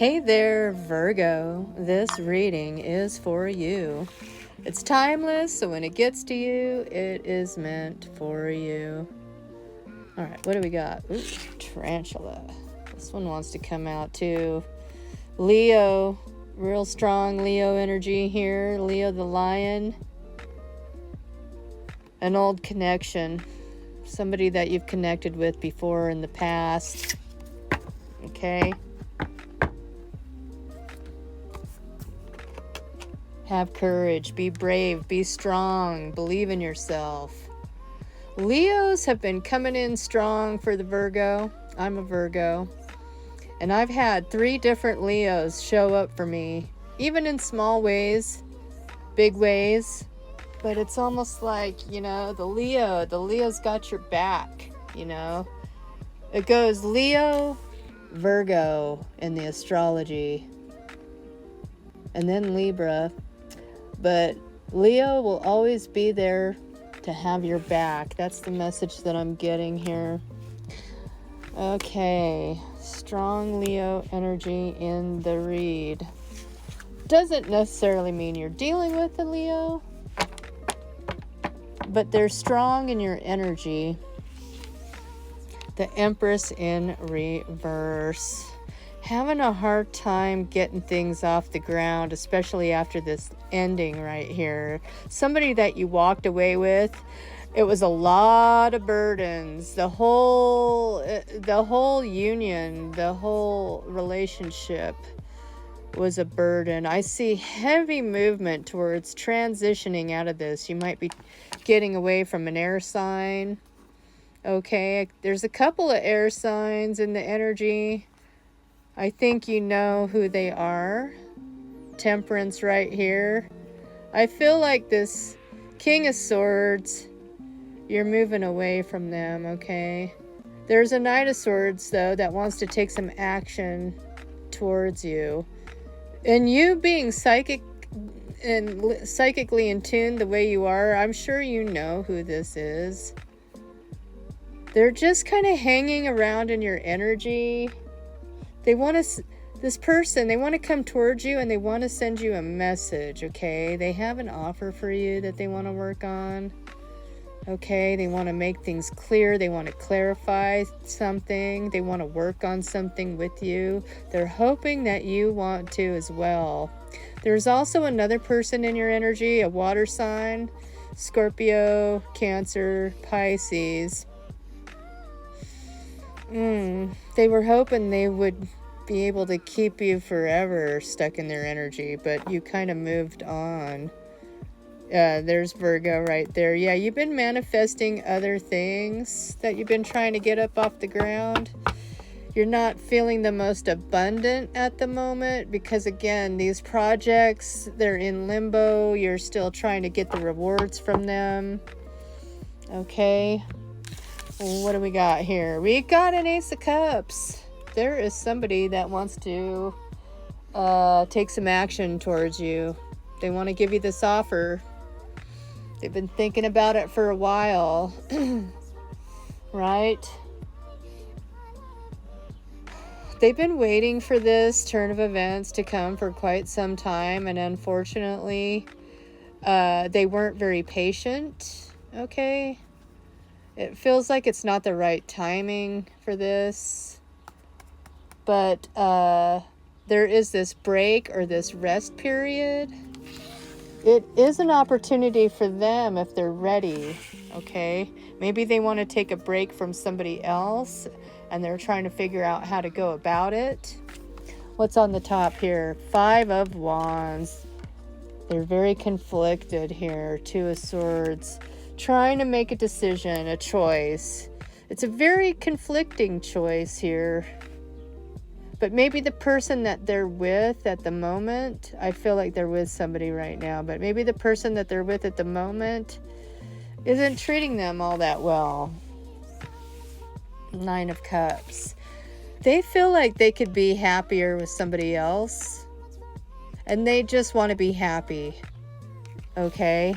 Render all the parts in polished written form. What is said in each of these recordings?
Hey there, Virgo. This reading is for you. It's timeless, so when it gets to you, it is meant for you. All right, what do we got? Ooh, tarantula. This one wants to come out too. Leo, real strong Leo energy here. Leo the lion. An old connection. Somebody that you've connected with before in the past. Okay. Have courage, be brave, be strong, believe in yourself. Leos have been coming in strong for the Virgo. I'm a Virgo. And I've had 3 different Leos show up for me, even in small ways, big ways. But it's almost like, the Leo's got your back, It goes Leo, Virgo in the astrology, and then Libra. But Leo will always be there to have your back. That's the message that I'm getting here. Okay, strong Leo energy in the read. Doesn't necessarily mean you're dealing with a Leo, but they're strong in your energy. The Empress in reverse. Having a hard time getting things off the ground, especially after this ending right here. Somebody that you walked away with, it was a lot of burdens. The whole union, the whole relationship was a burden. I see heavy movement towards transitioning out of this. You might be getting away from an air sign. Okay, there's a couple of air signs in the energy. I think you know who they are. Temperance right here. I feel like this King of Swords, you're moving away from them, okay? There's a Knight of Swords, though, that wants to take some action towards you. And you being psychic and psychically in tune the way you are, I'm sure you know who this is. They're just kind of hanging around in your energy. They want to come towards you and they want to send you a message, okay? They have an offer for you that they want to work on, okay? They want to make things clear. They want to clarify something. They want to work on something with you. They're hoping that you want to as well. There's also another person in your energy, a water sign, Scorpio, Cancer, Pisces. They were hoping they would be able to keep you forever stuck in their energy, but you kind of moved on. There's Virgo right there. Yeah, you've been manifesting other things that you've been trying to get up off the ground. You're not feeling the most abundant at the moment because, again, these projects, they're in limbo. You're still trying to get the rewards from them. Okay. What do we got here? We got an Ace of Cups. There is somebody that wants to take some action towards you. They want to give you this offer. They've been thinking about it for a while. Right? They've been waiting for this turn of events to come for quite some time, and unfortunately, they weren't very patient. Okay? It feels like it's not the right timing for this. But there is this break or this rest period. It is an opportunity for them if they're ready, okay? Maybe they want to take a break from somebody else and they're trying to figure out how to go about it. What's on the top here? 5 of Wands. They're very conflicted here. 2 of Swords. Trying to make a decision, a choice. It's a very conflicting choice here. But maybe the person that they're with at the moment, I feel like they're with somebody right now, but maybe the person that they're with at the moment isn't treating them all that well. 9 of Cups. They feel like they could be happier with somebody else, and they just want to be happy. Okay?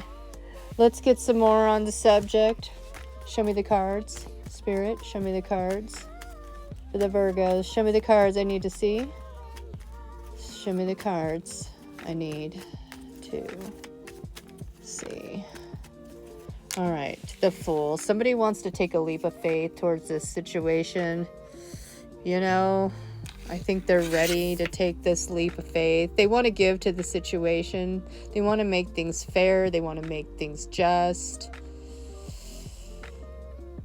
Let's get some more on the subject. Show me the cards. Spirit, show me the cards. For the Virgos, show me the cards I need to see. Show me the cards I need to see. All right, the Fool. Somebody wants to take a leap of faith towards this situation. You know, I think they're ready to take this leap of faith. They want to give to the situation. They want to make things fair. They want to make things just.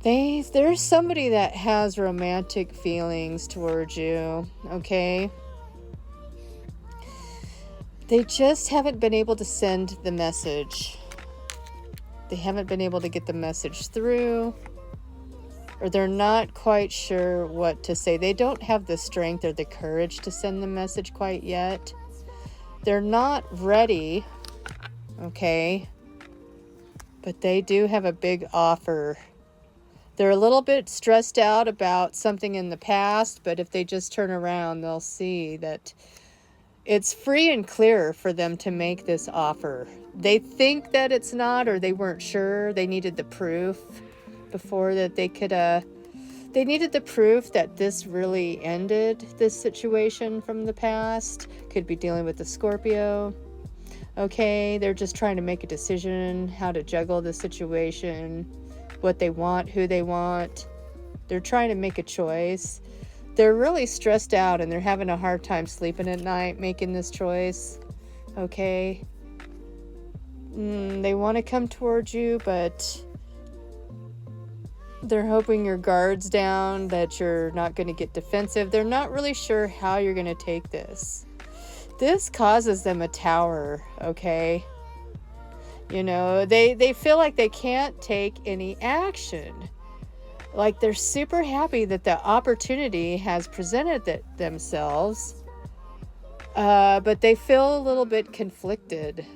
There's somebody that has romantic feelings towards you, okay? They just haven't been able to send the message. They haven't been able to get the message through, or they're not quite sure what to say. They don't have the strength or the courage to send the message quite yet. They're not ready, okay? But they do have a big offer. They're a little bit stressed out about something in the past, but if they just turn around, they'll see that it's free and clear for them to make this offer. They think that it's not, or they weren't sure. They needed the proof before that they could, they needed the proof that this really ended this situation from the past. Could be dealing with the Scorpio. Okay, they're just trying to make a decision, how to juggle the situation, what they want, who they want. They're trying to make a choice. They're really stressed out and they're having a hard time sleeping at night making this choice. Okay. They want to come towards you, but they're hoping your guard's down, that you're not going to get defensive. They're not really sure how you're going to take this. This causes them a tower, okay? You know, they feel like they can't take any action. Like they're super happy that the opportunity has presented themselves, but they feel a little bit conflicted.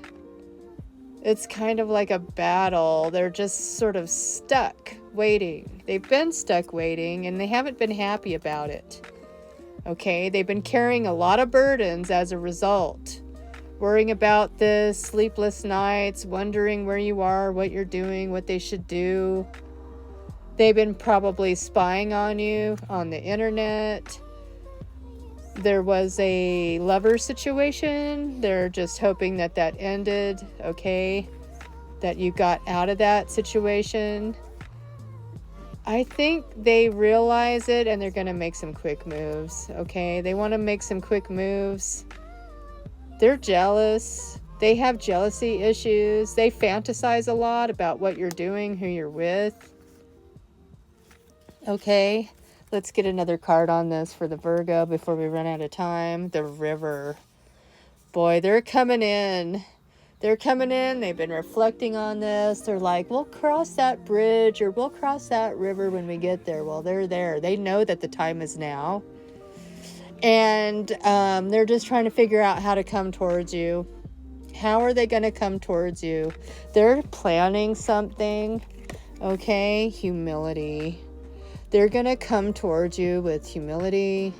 It's kind of like a battle. They're just sort of stuck waiting. They've been stuck waiting and they haven't been happy about it. Okay, they've been carrying a lot of burdens as a result. Worrying about this, sleepless nights, wondering where you are, what you're doing, what they should do. They've been probably spying on you on the internet. There was a lover situation. They're just hoping that that ended, okay? That you got out of that situation. I think they realize it and they're going to make some quick moves, okay? They want to make some quick moves. They're jealous. They have jealousy issues. They fantasize a lot about what you're doing, who you're with. Okay, let's get another card on this for the Virgo before we run out of time. The River. Boy, they're coming in. They're coming in. They've been reflecting on this. They're like, we'll cross that bridge or we'll cross that river when we get there. Well, they're there. They know that the time is now. And they're just trying to figure out how to come towards you. How are they going to come towards you? They're planning something. Okay, humility. They're going to come towards you with humility.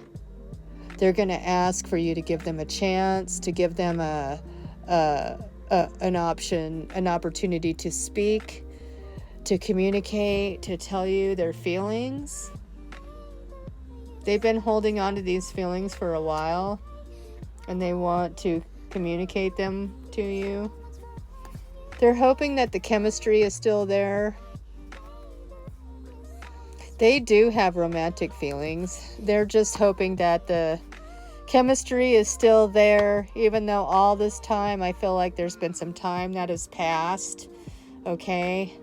They're going to ask for you to give them a chance, to give them an option, an opportunity to speak, to communicate, to tell you their feelings. They've been holding on to these feelings for a while, and they want to communicate them to you. They're hoping that the chemistry is still there. They do have romantic feelings. They're just hoping that the chemistry is still there, even though all this time I feel like there's been some time that has passed. Okay?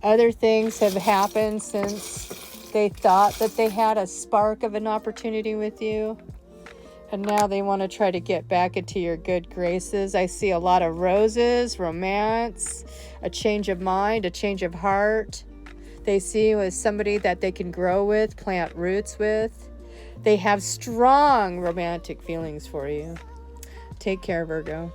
Other things have happened since they thought that they had a spark of an opportunity with you. And now they want to try to get back into your good graces. I see a lot of roses, romance, a change of mind, a change of heart. They see you as somebody that they can grow with, plant roots with. They have strong romantic feelings for you. Take care, Virgo.